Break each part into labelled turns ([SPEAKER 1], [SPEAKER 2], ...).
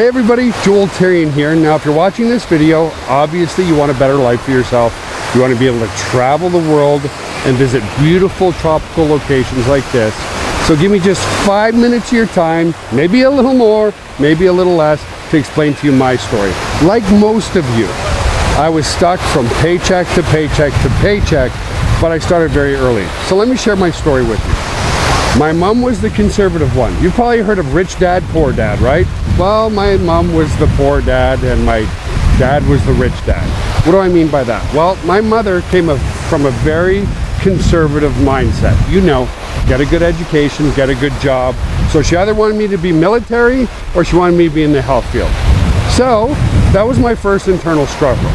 [SPEAKER 1] Hey everybody, Joel Therien here. Now if you're watching this video, obviously you want a better life for yourself. You want to be able to travel the world and visit beautiful tropical locations like this. So give me just 5 minutes of your time, maybe a little more, maybe a little less, to explain to you my story. Like most of you, I was stuck from paycheck to paycheck to paycheck, but I started very early. So let me share my story with you. My mom was the conservative one. You've probably heard of rich dad, poor dad, right? Well, my mom was the poor dad and my dad was the rich dad. What do I mean by that? Well, my mother came from a very conservative mindset. You know, get a good education, get a good job. So she either wanted me to be military or she wanted me to be in the health field. So that was my first internal struggle.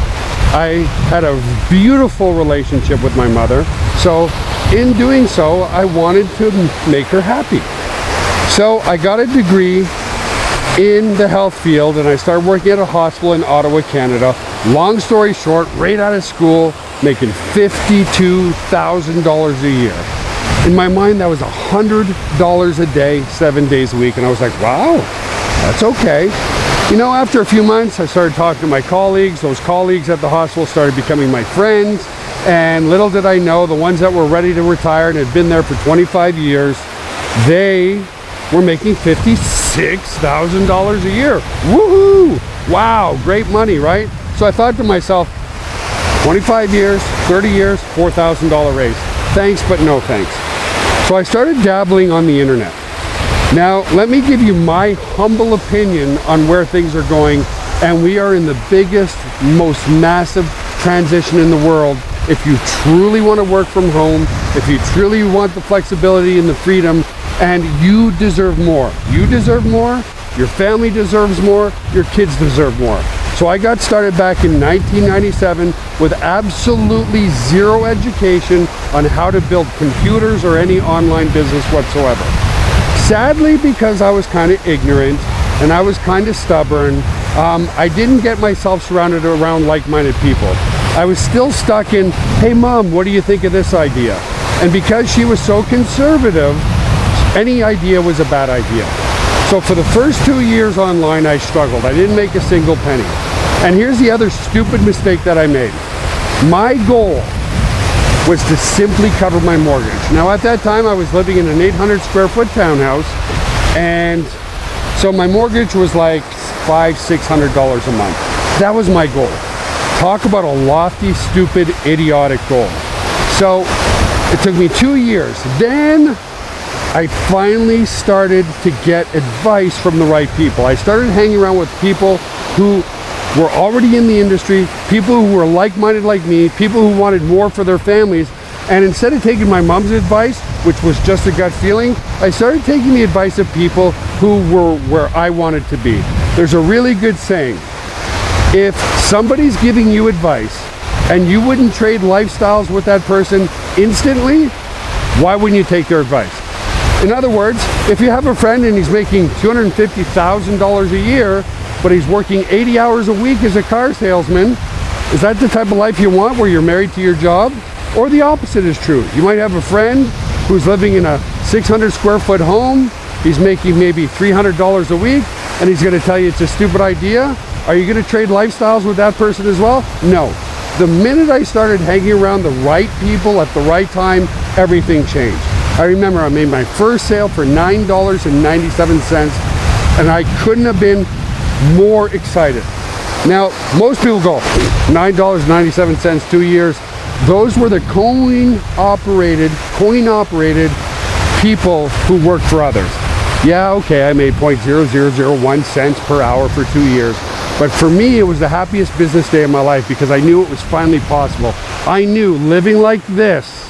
[SPEAKER 1] I had a beautiful relationship with my mother. So in doing so, I wanted to make her happy. So I got a degree in the health field and I started working at a hospital in Ottawa, Canada. Long story short, right out of school, making $52,000 a year. In my mind, that was $100 a day, 7 days a week. And I was like, wow, that's okay. You know, after a few months, I started talking to my colleagues. Those colleagues at the hospital started becoming my friends. And little did I know, the ones that were ready to retire and had been there for 25 years, they were making $56,000 a year. Woohoo! Wow, great money, right? So I thought to myself, 25 years, 30 years, $4,000 raise. Thanks, but no thanks. So I started dabbling on the internet. Now, let me give you my humble opinion on where things are going. And we are in the biggest, most massive transition in the world. If you truly want to work from home, if you truly want the flexibility and the freedom, and you deserve more. You deserve more, your family deserves more, your kids deserve more. So I got started back in 1997 with absolutely zero education on how to build computers or any online business whatsoever. Sadly, because I was kind of ignorant and I was kind of stubborn, I didn't get myself surrounded around like-minded people. I was still stuck in, hey mom, what do you think of this idea? And because she was so conservative, any idea was a bad idea. So for the first 2 years online, I struggled. I didn't make a single penny. And here's the other stupid mistake that I made. My goal was to simply cover my mortgage. Now at that time, I was living in an 800 square foot townhouse. And so my mortgage was like $500–600 a month. That was my goal. Talk about a lofty, stupid, idiotic goal. So it took me 2 years. Then I finally started to get advice from the right people. I started hanging around with people who were already in the industry, people who were like-minded like me, people who wanted more for their families. And instead of taking my mom's advice, which was just a gut feeling, I started taking the advice of people who were where I wanted to be. There's a really good saying. If somebody's giving you advice and you wouldn't trade lifestyles with that person instantly, why wouldn't you take their advice? In other words, if you have a friend and he's making $250,000 a year, but he's working 80 hours a week as a car salesman, is that the type of life you want where you're married to your job? Or the opposite is true. You might have a friend who's living in a 600 square foot home, he's making maybe $300 a week, and he's gonna tell you it's a stupid idea. Are you gonna trade lifestyles with that person as well? No. The minute I started hanging around the right people at the right time, everything changed. I remember I made my first sale for $9.97, and I couldn't have been more excited. Now, most people go, $9.97, 2 years. Those were the coin-operated people who worked for others. Yeah, okay, I made 0.0001 cents per hour for 2 years. But for me, it was the happiest business day of my life because I knew it was finally possible. I knew living like this,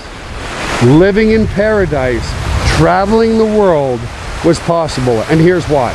[SPEAKER 1] living in paradise, traveling the world was possible. And here's why.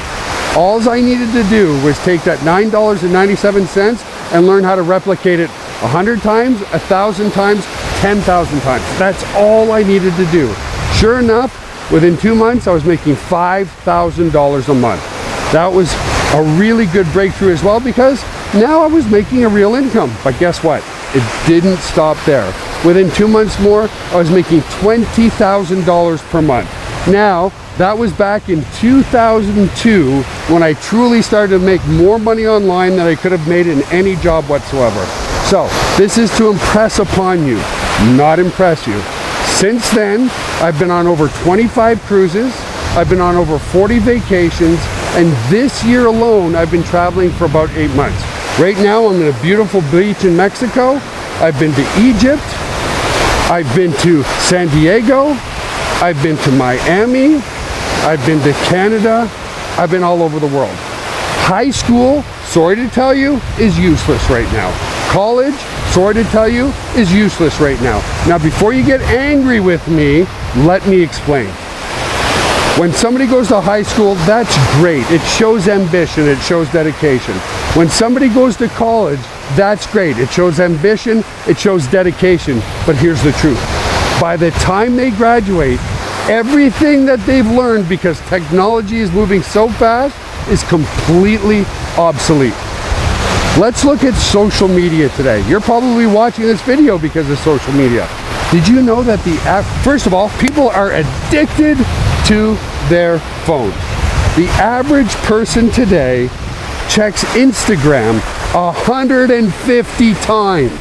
[SPEAKER 1] All I needed to do was take that $9.97 and learn how to replicate it 100 times, 1,000 times, 10,000 times. That's all I needed to do. Sure enough, within 2 months, I was making $5,000 a month. That was a really good breakthrough as well because now I was making a real income. But guess what? It didn't stop there. Within 2 months more, I was making $20,000 per month. Now, That was back in 2002 when I truly started to make more money online than I could have made in any job whatsoever. So this is to impress upon you, not impress you. Since then, I've been on over 25 cruises, I've been on over 40 vacations, and this year alone, I've been traveling for about 8 months. Right now, I'm in a beautiful beach in Mexico. I've been to Egypt, I've been to San Diego, I've been to Miami, I've been to Canada, I've been all over the world. High school, sorry to tell you, is useless right now. College, sorry to tell you, is useless right now. Now, before you get angry with me, let me explain. When somebody goes to high school, that's great. It shows ambition, it shows dedication. When somebody goes to college, that's great. It shows ambition, it shows dedication. But here's the truth. By the time they graduate, everything that they've learned, because technology is moving so fast, is completely obsolete. Let's look at social media today. You're probably watching this video because of social media. Did you know that first of all, people are addicted to their phones. The average person today checks Instagram 150 times.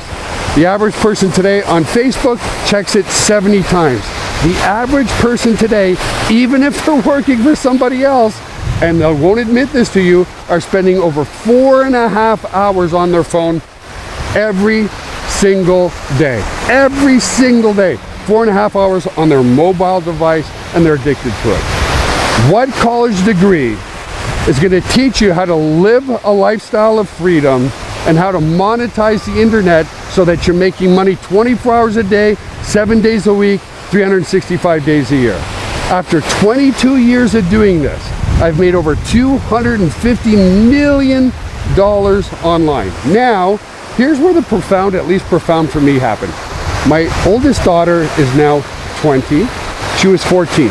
[SPEAKER 1] The average person today on Facebook checks it 70 times. The average person today, even if they're working for somebody else, and they won't admit this to you, are spending over 4.5 hours on their phone every single day. Every single day. 4.5 hours on their mobile device, and they're addicted to it. What college degree is going to teach you how to live a lifestyle of freedom and how to monetize the internet so that you're making money 24 hours a day, 7 days a week, 365 days a year? After 22 years of doing this, I've made over $250 million online. Now, here's where the profound, at least profound for me, happened. My oldest daughter is now 20. She was 14.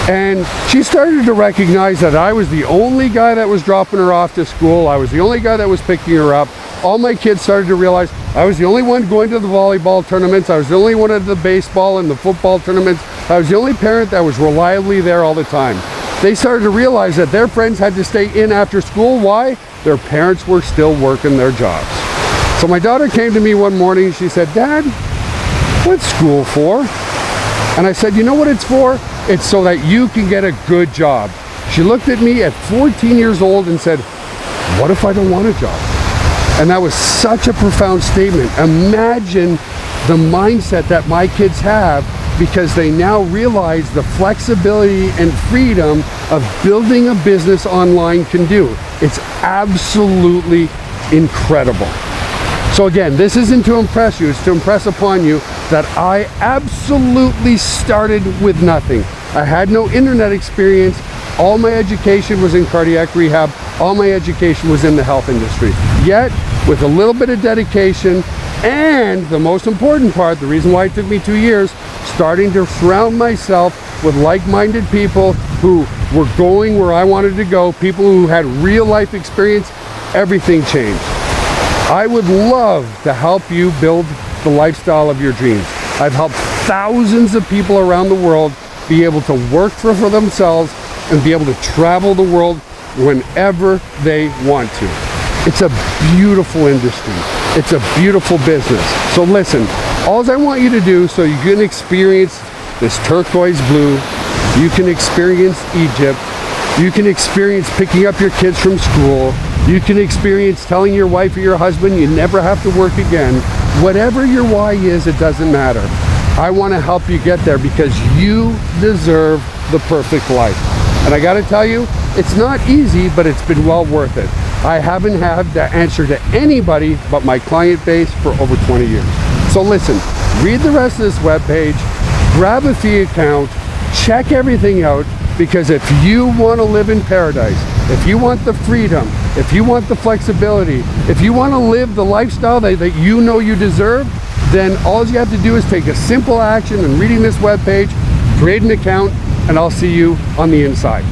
[SPEAKER 1] And she started to recognize that I was the only guy that was dropping her off to school. I was the only guy that was picking her up. All my kids started to realize I was the only one going to the volleyball tournaments. I was the only one at the baseball and the football tournaments. I was the only parent that was reliably there all the time. They started to realize that their friends had to stay in after school. Why? Their parents were still working their jobs. So my daughter came to me one morning. She said, "Dad, what's school for?" And I said, "You know what it's for? It's so that you can get a good job." She looked at me at 14 years old and said, "What if I don't want a job?" And that was such a profound statement. Imagine the mindset that my kids have, because they now realize the flexibility and freedom of building a business online can do. It's absolutely incredible. So again, this isn't to impress you, it's to impress upon you that I absolutely started with nothing. I had no internet experience. All my education was in cardiac rehab. All my education was in the health industry. Yet, with a little bit of dedication, and the most important part, the reason why it took me 2 years, starting to surround myself with like-minded people who were going where I wanted to go, people who had real life experience, everything changed. I would love to help you build the lifestyle of your dreams. I've helped thousands of people around the world be able to work for themselves and be able to travel the world whenever they want to. It's a beautiful industry. It's a beautiful business. So listen, all I want you to do, so you can experience this turquoise blue, you can experience Egypt, you can experience picking up your kids from school, you can experience telling your wife or your husband you never have to work again. Whatever your why is, it doesn't matter. I want to help you get there because you deserve the perfect life. And I got to tell you, it's not easy, but it's been well worth it. I haven't had the answer to anybody but my client base for over 20 years. So listen, read the rest of this webpage, grab a fee account, check everything out, because if you want to live in paradise, if you want the freedom, if you want the flexibility, if you want to live the lifestyle that you know you deserve, then all you have to do is take a simple action in reading this webpage, create an account, and I'll see you on the inside.